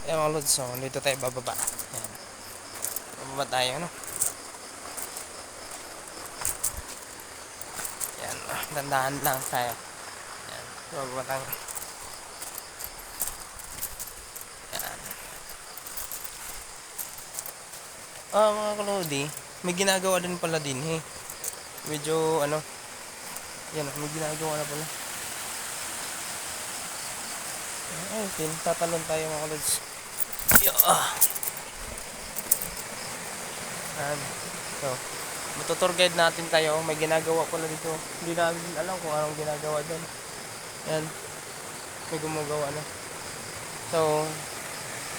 Ayan mga lods, so dito tayo bababa. Ayan. Bababa tayo, ano? Ayan, dandahan lang tayo. Ayan, bababa tayo. Ayan. Mga kalodi, may ginagawa din pala din, eh. Medyo, ano, yan, may ginagawa na pala. Ay, tatalon tayo mga kalods. Yeah. Ayan. So, matutour guide natin tayo. May ginagawa pala dito. Hindi namin alam kung anong ginagawa dyan. Ayan. May gumagawa na. So,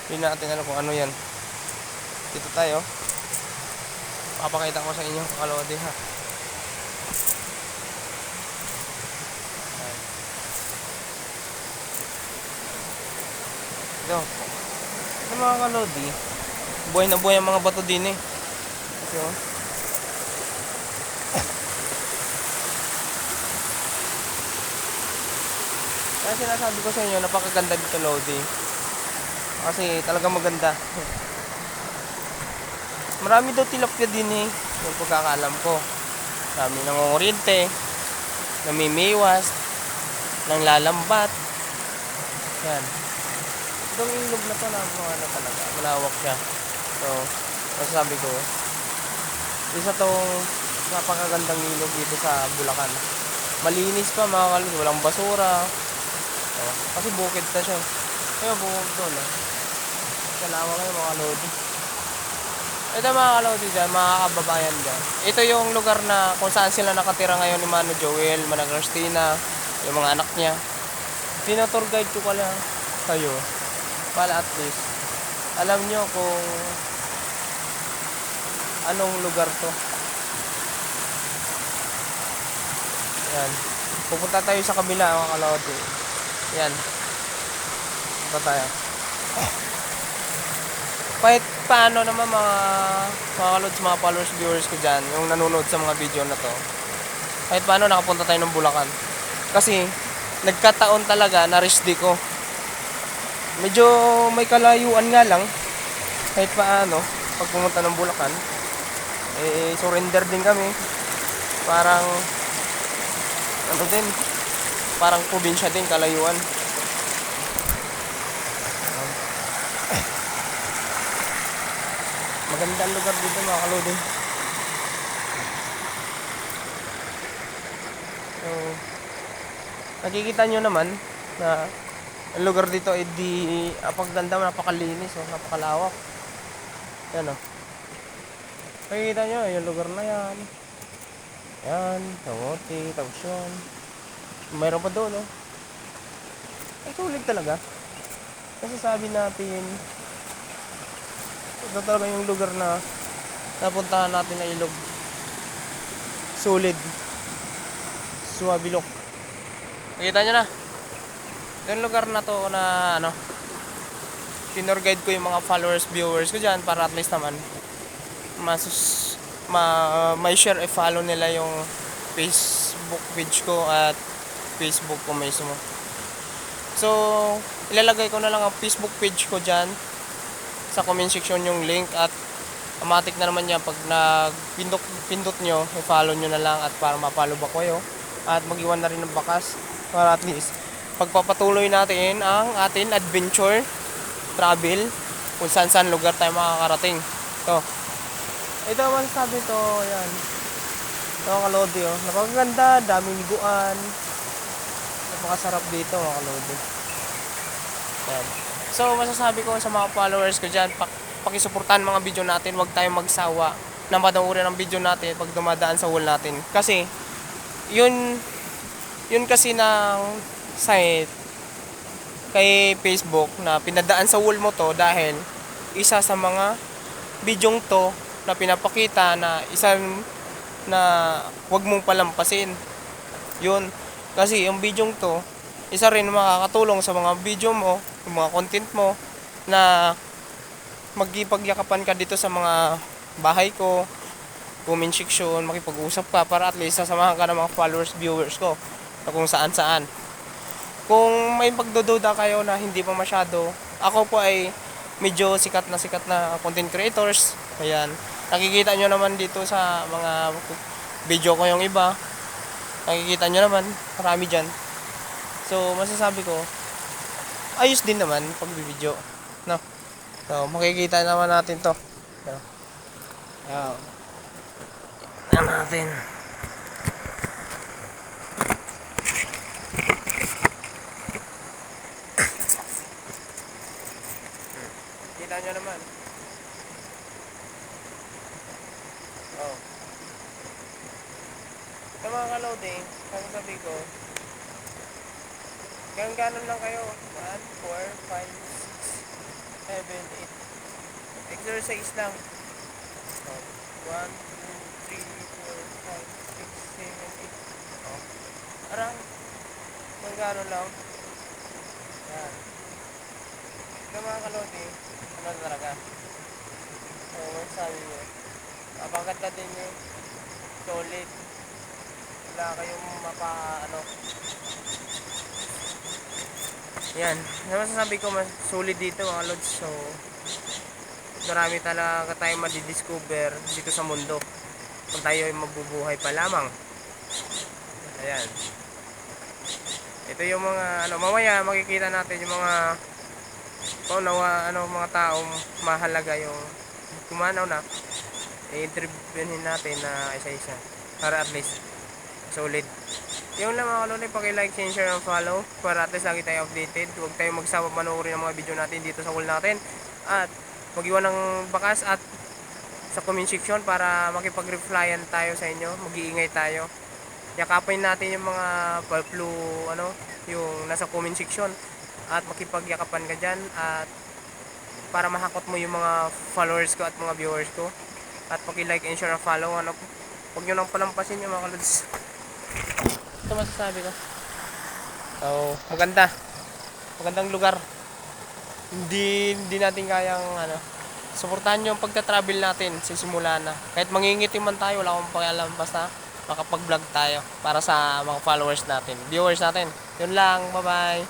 hindi natin alam kung ano yan. Dito tayo. Papakita ko sa inyo kalodi ha. Ayan. Ito. Ito mga kalodi. Buhay na buhay ang mga bato din eh. Kasi oh. Kaya sinasabi ko sa inyo, napakaganda dito Lodi. Kasi talaga maganda. Marami daw tilapia din eh. Yung pagkakaalam ko. Marami nangungurinte, namimiwas, nang lalambat. Yan. Itong ilog na to, ano talaga, malawak siya. So, masasabi ko, isa tong napakagandang ilog dito sa Bulacan. Malinis pa mga kalod, walang basura. Oh, kasi bukid na siya. Kaya bukid doon eh. Kalawa kayo mga kalod. Ito mga kalodi dyan, mga kababayan dyan. Ito yung lugar na kung saan sila nakatira ngayon ni Mano Joel, Manang Christina, yung mga anak niya. Tinatour guide ko pala kayo para at least alam nyo kung anong lugar to. Yan. Pupunta tayo sa kabila mga kalodi. Yan. Punta tayo. Kahit paano naman mga kalods, mga followers, viewers ko dyan, yung nanonood sa mga video na to, kahit paano nakapunta tayo ng Bulacan. Kasi nagkataon talaga na risdi ko. Medyo may kalayuan nga lang. Kahit paano, pag pumunta ng Bulacan, surrender din kami. Parang ano din, parang probinsya din, kalayuan. Maganda ang lugar dito mga kalodi. So, nakikita nyo naman na ang lugar dito ay apagganda, napakalinis, napakalawak. Yan o. Nakikita nyo yung lugar na yan. Yan, Tawote, Tawsyon. Mayroon pa doon ay sulit talaga. Kasi sabi natin, ito talaga yung lugar na napuntahan natin na ilog. Sulit. Suwabilok. Nakita nyo na. Yung lugar na to na ano, tinur guide ko yung mga followers, viewers ko dyan para at least naman may share follow nila yung Facebook page ko at Facebook ko mismo. So, ilalagay ko na lang ang Facebook page ko dyan sa comment section yung link at automatic na naman yan pag nagpindot nyo, i-follow nyo na lang at para ma-follow back kayo at mag-iwan na rin ng bakas para at least pagpapatuloy natin ang ating adventure travel kung saan lugar tayo makakarating. Ito masasabi to, yan. Ito mga kalodi napakaganda, daming liguan, napakasarap dito mga kalodi. Yan. So masasabi ko sa mga followers ko dyan, pakisuportahan mga video natin, huwag tayong magsawa na panoorin ang video natin pag dumadaan sa wall natin. Kasi yun kasi ng site kay Facebook na pinadaan sa wall mo to dahil isa sa mga bidyong to na pinapakita na isa na huwag mong palampasin. Yun. Kasi yung bidyong to, isa rin makakatulong sa mga video mo, yung mga content mo na magkipagyakapan ka dito sa mga bahay ko, comment section, makipag-usap ka para at least sasamahan ka ng mga followers, viewers ko na kung saan. Kung may pagdududa kayo na hindi pa masyado, ako po ay medyo sikat na content creators. Ayan. Nakikita nyo naman dito sa mga video ko yung iba. Nakikita nyo naman, marami dyan. So, masasabi ko, ayos din naman pag video. No? So, makikita naman natin to. So, ayan. Ayan natin. Kita nyo naman. Oh. Sa mga ka-loading, kung sabi ko, ganon lang kayo. 1, 4, 5, 6, 7, 8. Exercise lang. Oh. 1, 2, 3, 4, 5, 6, 7, 8. Oh. Arang. Ganon lang. Yan. Sa mga ka-loading, ano talaga? So, sabi nyo, mapaganda din yung solid. Wala kayong ano. Yan. Masasabi ko mas solid dito mga lods. So, marami talaga tayong madidiscover dito sa mundo. Kung tayo ay mabubuhay pa lamang. Ayan. Ito yung mga, mamaya makikita natin yung mga mga taong mahalaga yung kumanaw na i-interviewin natin na isa-isa para at least solid. Yung lang mga kalulay, paki-like, share, and follow para at least lagi tayo updated. Huwag tayo magsawa panoorin ng mga video natin dito sa wall natin at mag-iwan ng bakas at sa comment section para makipag-replyan tayo sa inyo. Mag-iingay tayo. Yakapin natin yung mga pablo yung nasa comment section at makipagyakapan ka dyan at para mahakot mo yung mga followers ko at mga viewers ko at paki-like and share and follow. Huwag nyo nang palampasin yung mga kaluds. Ito masasabi ko. So, magandang lugar. Hindi natin kayang suportahan nyo yung pagta-travel natin sisimula na. Kahit mangingiti man tayo, wala akong pakialam, basta makapag-vlog tayo para sa mga followers natin, viewers natin. Yun lang, bye bye.